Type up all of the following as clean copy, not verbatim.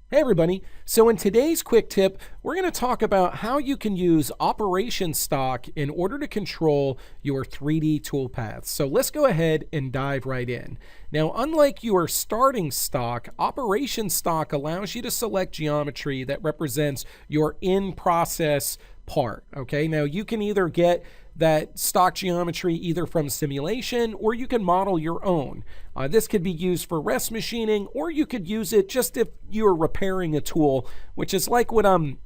Hey everybody, so in today's quick tip, we're going to talk about how you can use operation stock in order to control your 3D toolpaths. So let's go ahead and dive right in. Now, unlike your starting stock, operation stock allows you to select geometry that represents your in-process part. Okay, now you can either get that stock geometry either from simulation or you can model your own. This could be used for rest machining, or you could use it just if you're repairing a tool, which is like what I'm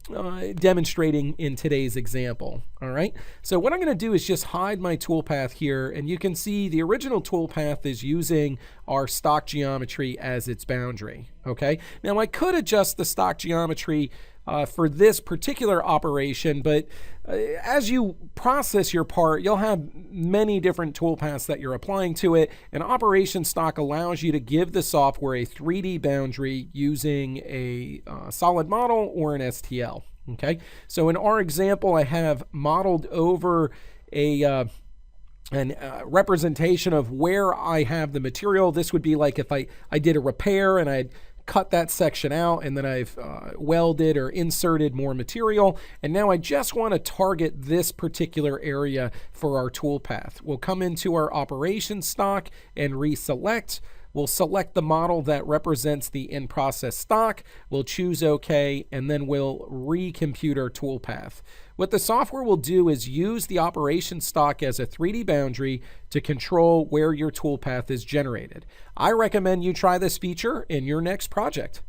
demonstrating in today's example. All right, so what I'm going to do is just hide my toolpath here, and you can see the original toolpath is using our stock geometry as its boundary. Okay, now I could adjust the stock geometry for this particular operation, but as you process your part, you'll have many different toolpaths that you're applying to it, and operation stock allows you to give the software a 3D boundary using a solid model or an STL. Okay, so in our example, I have modeled over a representation of where I have the material. This would be like if I did a repair and I'd cut that section out, and then I've welded or inserted more material, and now I just want to target this particular area for our toolpath. We'll come into our operation stock and reselect. We'll select the model that represents the in-process stock. We'll choose OK, and then we'll recompute our toolpath. What the software will do is use the operation stock as a 3D boundary to control where your toolpath is generated. I recommend you try this feature in your next project.